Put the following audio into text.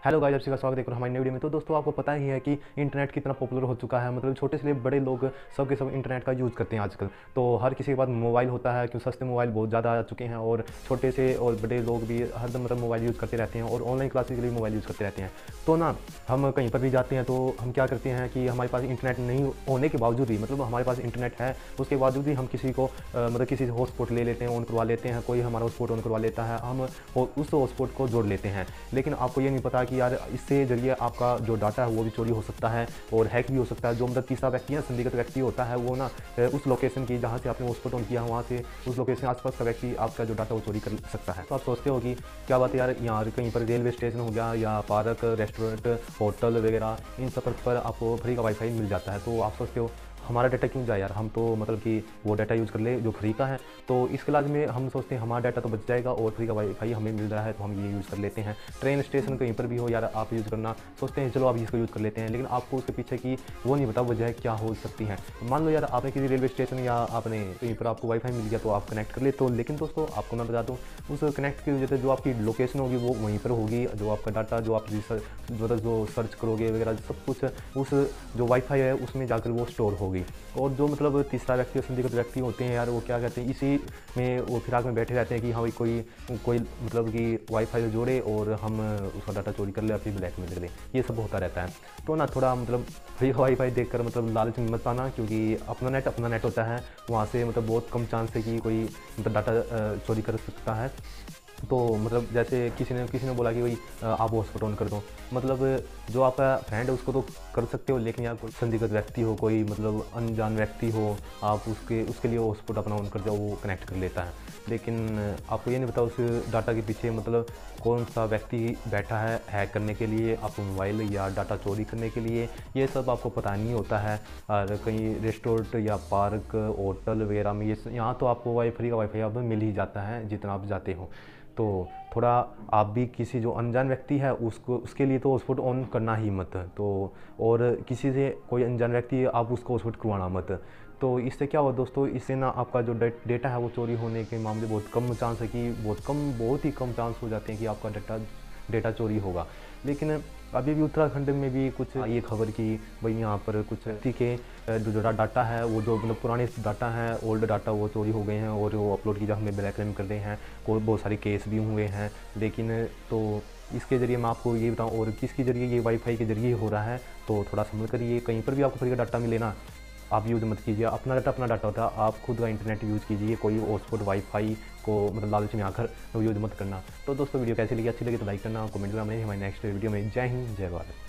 Hello guys, आप सभी का स्वागत है हमारी नई वीडियो में। तो दोस्तों, आपको पता ही है कि इंटरनेट कितना पॉपुलर हो चुका है। मतलब छोटे से बड़े लोग सब के सब इंटरनेट का यूज़ करते हैं आजकल। तो हर किसी के पास मोबाइल होता है, क्यों सस्ते मोबाइल बहुत ज़्यादा आ चुके हैं और छोटे से और बड़े लोग भी हरदम मतलब मोबाइल यूज़ करते रहते हैं और ऑनलाइन क्लासेस के लिए मोबाइल यूज़ करते रहते हैं। तो ना, हम कहीं पर भी जाते हैं तो हम क्या करते हैं कि हमारे पास इंटरनेट नहीं होने के बावजूद भी, मतलब हमारे पास इंटरनेट है उसके बावजूद भी हम किसी को मतलब किसी से हॉटस्पॉट ले लेते हैं, ऑन करवा लेते हैं। कोई हमारा हॉटस्पॉट ऑन करवा लेता है, हम उस हॉटस्पॉट को जोड़ लेते हैं। लेकिन आपको ये नहीं पता कि यार इससे जरिए आपका जो डाटा है वो भी चोरी हो सकता है और हैक भी हो सकता है। जो मतलब तीसरा व्यक्ति है, संदिग्ध व्यक्ति होता है, वो ना उस लोकेशन की जहाँ से आपने हॉटस्पॉट ऑन किया है वहाँ से उस लोकेशन आसपास का व्यक्ति आपका जो डाटा वो चोरी कर सकता है। तो आप सोचते हो कि क्या बात है यार, यहाँ कहीं पर रेलवे स्टेशन हो गया या पार्क, रेस्टोरेंट, होटल वगैरह, इन सब पर आपको फ्री का वाईफाई मिल जाता है। तो आप सोचते हो हमारा डाटा क्यों जाए यार, हम तो मतलब कि वो डाटा यूज़ कर ले जो फ्री का है। तो इसके लाज में हम सोचते हैं हमारा डाटा तो बच जाएगा और फ्री का वाईफाई हमें मिल रहा है तो हम ये यूज़ कर लेते हैं। ट्रेन स्टेशन कहीं पर भी हो यार, आप यूज़ करना सोचते हैं चलो आप इसको यूज़ कर लेते हैं, लेकिन आपको उसके पीछे की वो नहीं पता वजह क्या हो सकती है। मान लो यार आपने किसी रेलवे स्टेशन या आपने कहीं पर आपको वाईफाई मिल गया तो आप कनेक्ट कर ले। तो लेकिन दोस्तों, आपको मैं बता दूँ, उस कनेक्ट की वजह से जो आपकी लोकेशन होगी वो वहीं पर होगी। जो आपका डाटा जो आप जो सर्च करोगे वगैरह सब कुछ उस जो वाईफाई है उसमें जाकर वो स्टोर होगी। और जो मतलब तीसरा व्यक्ति और संदिग्ध व्यक्ति होते हैं यार, वो क्या कहते हैं, इसी में वो फिराक में बैठे रहते हैं कि हाँ भाई कोई मतलब कि वाईफाई जोड़े और हम उसका डाटा चोरी कर ले, फिर ब्लैक में कर ले। ये सब होता रहता है। तो ना थोड़ा मतलब फ्री वाईफाई देखकर मतलब लालच में मत आना, क्योंकि अपना नेट होता है, वहाँ से मतलब बहुत कम चांस है कि कोई मतलब डाटा चोरी कर सकता है। तो मतलब जैसे किसी ने बोला कि भाई आप हॉटस्पॉट ऑन कर दो, मतलब जो आपका फ्रेंड है उसको तो कर सकते हो, लेकिन यार कोई संदिग्ध व्यक्ति हो, कोई मतलब अनजान व्यक्ति हो, आप उसके लिए हॉटस्पॉट अपना ऑन कर दो, वो कनेक्ट कर लेता है। लेकिन आपको ये नहीं पता उस डाटा के पीछे मतलब कौन सा व्यक्ति बैठा है हैक करने के लिए, आपको मोबाइल या डाटा चोरी करने के लिए। ये सब आपको पता नहीं होता है। और कहीं रेस्टोरेंट या पार्क, होटल वगैरह में ये यहाँ तो आपको फ्री का वाईफाई अब मिल ही जाता है जितना आप जाते हो। तो थोड़ा आप भी किसी जो अनजान व्यक्ति है उसके लिए तो हॉटस्पॉट ऑन करना ही मत। तो और किसी से कोई अनजान व्यक्ति है आप उसको हॉटस्पॉट करवाना मत। तो इससे क्या हुआ दोस्तों, इससे ना आपका जो डेटा है वो चोरी होने के मामले बहुत कम चांस है कि बहुत ही कम चांस हो जाते हैं कि आपका डेटा चोरी होगा। लेकिन अभी भी उत्तराखंड में भी कुछ ये खबर की भाई यहाँ पर कुछ व्यक्ति के जो डाटा है वो जो मतलब पुराने डाटा है, ओल्ड डाटा, वो चोरी हो गए हैं और वो अपलोड की जगह में ब्लैकमेल कर रहे हैं। कोई बहुत सारे केस भी हुए हैं। लेकिन तो इसके ज़रिए मैं आपको ये बताऊँ, और किसके ज़रिए, ये वाईफाई के ज़रिए हो रहा है। तो थोड़ा समझ कर ये कहीं पर भी आपको फ्री का डाटा मिले ना, आप यूज़ मत कीजिए। अपना डाटा होता है, आप खुद का इंटरनेट यूज़ कीजिए। कोई हॉटस्पॉट वाईफाई को मतलब लालच में आकर यूज़ मत करना। तो दोस्तों, वीडियो कैसी लगी, अच्छी लगी तो लाइक करना, कमेंट करना। हमारी नेक्स्ट वीडियो में। जय हिंद, जय भारत।